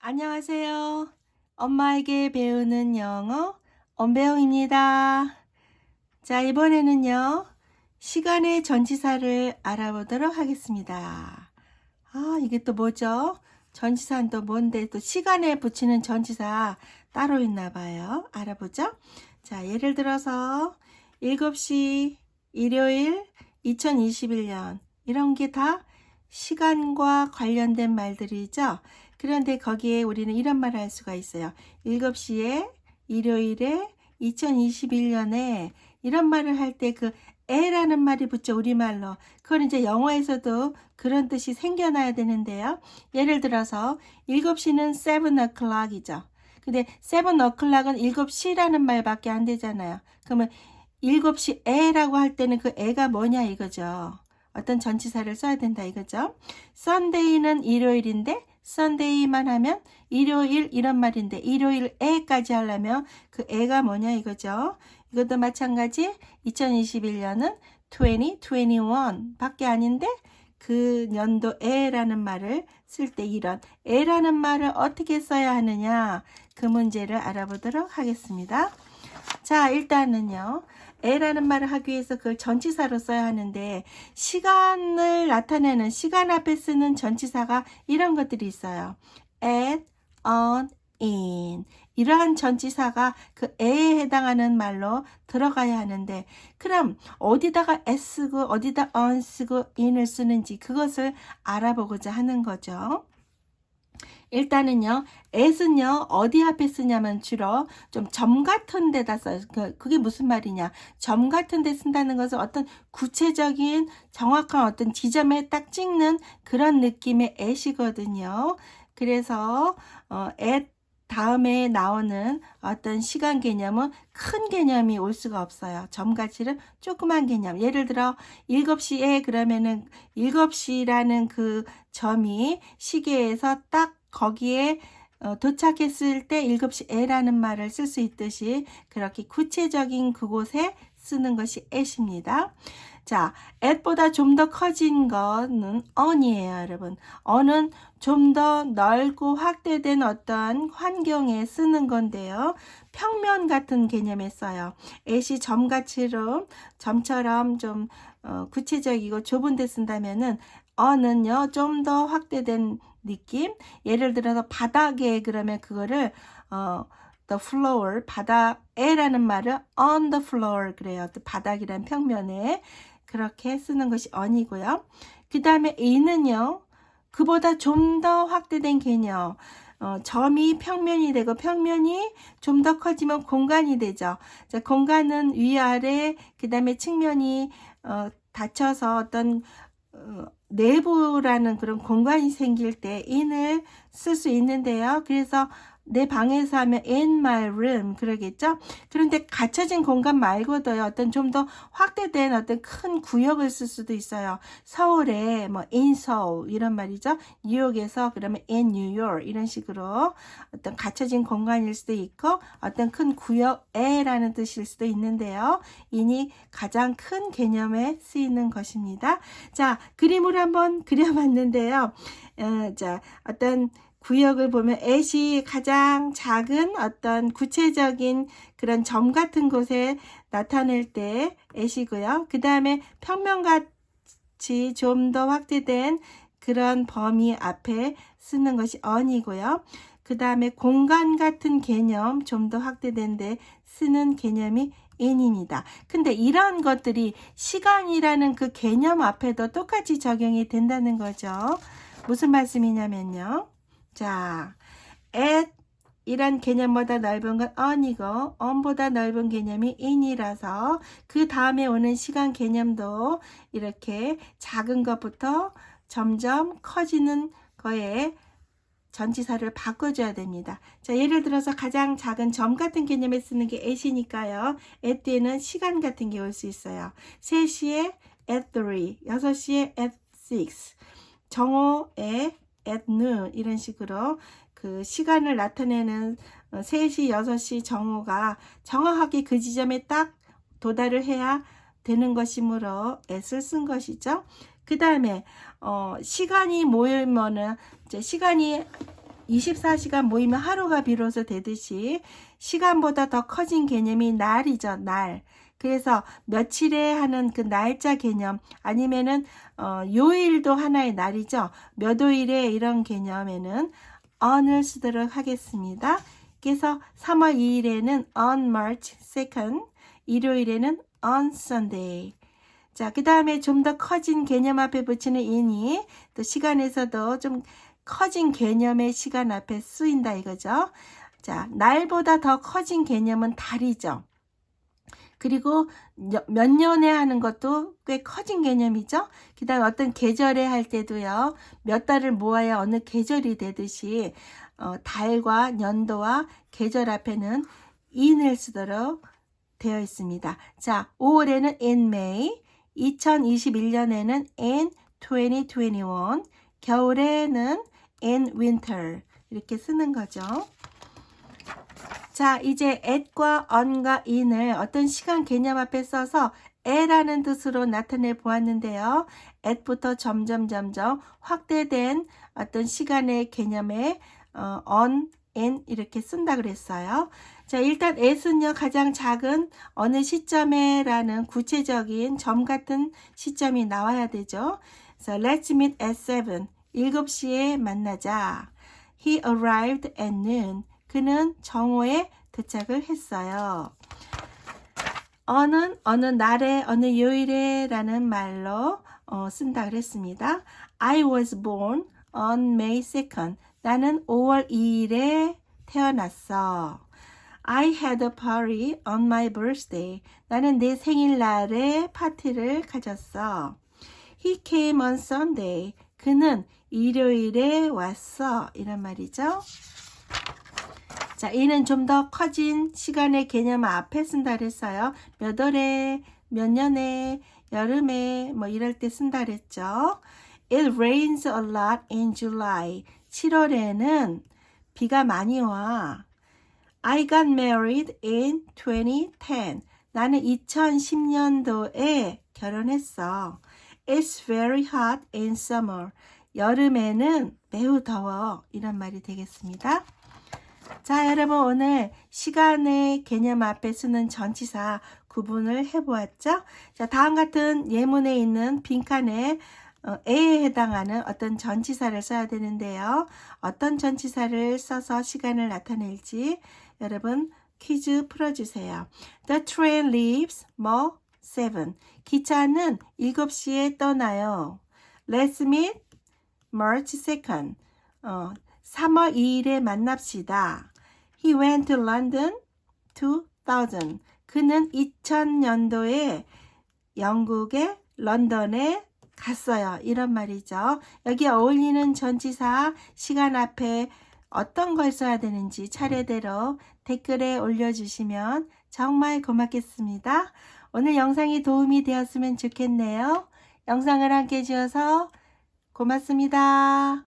안녕하세요. 엄마에게 배우는 영어 엄배영입니다. 자, 이번에는요. 시간의 전치사를 알아보도록 하겠습니다. 이게 또 뭐죠? 전치사는 또 뭔데 또 시간에 붙이는 전치사 따로 있나 봐요. 알아보죠. 자, 예를 들어서 7시 일요일 2021년 이런 게 다 시간과 관련된 말들이죠. 그런데 거기에 우리는 이런 말을 할 수가 있어요. 7시에 일요일에 2021년에 이런 말을 할 때 그 에라는 말이 붙죠. 우리말로. 그건 이제 영어에서도 그런 뜻이 생겨나야 되는데요. 예를 들어서 7시는 7 o'clock이죠. 근데 7 o'clock은 7시라는 말밖에 안 되잖아요. 그러면 7시에라고 할 때는 그 에가 뭐냐 이거죠. 어떤 전치사를 써야 된다 이거죠. Sunday는 일요일인데 Sunday만 하면 일요일 이런 말인데 일요일에까지 하려면 그 에가 뭐냐 이거죠. 이것도 마찬가지 2021년은 2021 밖에 아닌데 그 연도에라는 말을 쓸 때 이런 에라는 말을 어떻게 써야 하느냐 그 문제를 알아보도록 하겠습니다. 자, 일단은요. 에라는 말을 하기 위해서 그걸 전치사로 써야 하는데 시간을 나타내는 시간 앞에 쓰는 전치사가 이런 것들이 있어요. at, on, in 이러한 전치사가 그 에에 해당하는 말로 들어가야 하는데 그럼 어디다가 at 쓰고 어디다 on 쓰고 in을 쓰는지 그것을 알아보고자 하는 거죠. 일단은요, at은요, 어디 앞에 쓰냐면 주로 좀 점 같은 데다 써요. 그게 무슨 말이냐. 점 같은 데 쓴다는 것은 어떤 구체적인 정확한 어떤 지점에 딱 찍는 그런 느낌의 at이거든요. 그래서, at 다음에 나오는 어떤 시간 개념은 큰 개념이 올 수가 없어요. 점가치는 조그만 개념. 예를 들어 7시에 그러면은 7시라는 그 점이 시계에서 딱 거기에 도착했을 때 7시에라는 말을 쓸 수 있듯이 그렇게 구체적인 그곳에 쓰는 것이 at입니다. 자, at보다 좀 더 커진 거는 on이에요, 여러분. on은 좀 더 넓고 확대된 어떤 환경에 쓰는 건데요. 평면 같은 개념에 써요. at이 점처럼 좀 구체적이고 좁은 데 쓴다면은 on은요, 좀 더 확대된 느낌. 예를 들어서 바닥에 그러면 그거를 the floor 바닥에라는 말을 on the floor 그래요. 바닥이란 평면에 그렇게 쓰는 것이 on이고요. 그 다음에 in은요. 그보다 좀 더 확대된 개념. 점이 평면이 되고 평면이 좀 더 커지면 공간이 되죠. 자, 공간은 위아래 그 다음에 측면이 닫혀서 어떤 내부라는 그런 공간이 생길 때 in을 쓸 수 있는데요. 그래서 내 방에서 하면 in my room 그러겠죠. 그런데 갇혀진 공간 말고도요. 어떤 좀 더 확대된 어떤 큰 구역을 쓸 수도 있어요. 서울에 뭐 in Seoul 이런 말이죠. 뉴욕에서 그러면 in New York 이런 식으로 어떤 갇혀진 공간일 수도 있고 어떤 큰 구역에라는 뜻일 수도 있는데요. in이 가장 큰 개념에 쓰이는 것입니다. 자, 그림을 한번 그려봤는데요. 자, 어떤 구역을 보면 at이 가장 작은 어떤 구체적인 그런 점 같은 곳에 나타낼 때 at이고요. 그 다음에 평면같이 좀 더 확대된 그런 범위 앞에 쓰는 것이 on이고요. 그 다음에 공간 같은 개념 좀 더 확대된 데 쓰는 개념이 in입니다. 근데 이런 것들이 시간이라는 그 개념 앞에도 똑같이 적용이 된다는 거죠. 무슨 말씀이냐면요. 자, at 이란 개념보다 넓은 건 on이고 on보다 넓은 개념이 in이라서 그 다음에 오는 시간 개념도 이렇게 작은 것부터 점점 커지는 거에 전치사를 바꿔줘야 됩니다. 자, 예를 들어서 가장 작은 점 같은 개념에 쓰는 게 at이니까요. at 뒤에는 시간 같은 게 올 수 있어요. 3시에 at 3, 6시에 at 6, 정오에 at noon 이런 식으로 그 시간을 나타내는 3시, 6시 정오가 정확하게 그 지점에 딱 도달을 해야 되는 것이므로 at을 쓴 것이죠. 그 다음에 시간이 모이면은 이제 시간이 24시간 모이면 하루가 비로소 되듯이 시간보다 더 커진 개념이 날이죠, 날. 그래서 며칠에 하는 그 날짜 개념 아니면은 요일도 하나의 날이죠. 몇 월에 이런 개념에는 on을 쓰도록 하겠습니다. 그래서 3월 2일에는 on March 2nd, 일요일에는 on Sunday. 자, 그 다음에 좀 더 커진 개념 앞에 붙이는 in이 또 시간에서도 좀 커진 개념의 시간 앞에 쓰인다 이거죠. 자, 날보다 더 커진 개념은 달이죠. 그리고 몇 년에 하는 것도 꽤 커진 개념이죠. 그 다음에 어떤 계절에 할 때도요. 몇 달을 모아야 어느 계절이 되듯이 달과 년도와 계절 앞에는 in을 쓰도록 되어 있습니다. 자, 5월에는 in May, 2021년에는 in 2021, 겨울에는 in winter 이렇게 쓰는 거죠. 자, 이제 at과 on과 in을 어떤 시간 개념 앞에 써서 에라는 뜻으로 나타내 보았는데요. at부터 점점 확대된 어떤 시간의 개념에 on, in 이렇게 쓴다 그랬어요. 자, 일단 at은요 가장 작은 어느 시점에 라는 구체적인 점 같은 시점이 나와야 되죠. 그래서 let's meet at 7. 7시에 만나자. He arrived at noon. 그는 정오에 도착을 했어요. on은 어느 날에 어느 요일에 라는 말로 쓴다 그랬습니다. I was born on May 2nd. 나는 5월 2일에 태어났어. I had a party on my birthday. 나는 내 생일날에 파티를 가졌어. He came on Sunday. 그는 일요일에 왔어. 이런 말이죠. 자, 이는 좀 더 커진 시간의 개념 앞에 쓴다 그랬어요. 몇 월에, 몇 년에, 여름에 뭐 이럴 때 쓴다 그랬죠. It rains a lot in July. 7월에는 비가 많이 와. I got married in 2010. 나는 2010년도에 결혼했어. It's very hot in summer. 여름에는 매우 더워. 이런 말이 되겠습니다. 자, 여러분 오늘 시간의 개념 앞에 쓰는 전치사 구분을 해보았죠? 자, 다음 같은 예문에 있는 빈칸에 A에 해당하는 어떤 전치사를 써야 되는데요. 어떤 전치사를 써서 시간을 나타낼지 여러분 퀴즈 풀어주세요. The train leaves 뭐 7. 기차는 7시에 떠나요. Let's meet March 2nd. 3월 2일에 만납시다. He went to London 2000. 그는 2000년도에 영국의 런던에 갔어요. 이런 말이죠. 여기 어울리는 전치사 시간 앞에 어떤 걸 써야 되는지 차례대로 댓글에 올려주시면 정말 고맙겠습니다. 오늘 영상이 도움이 되었으면 좋겠네요. 영상을 함께 해주셔서 고맙습니다.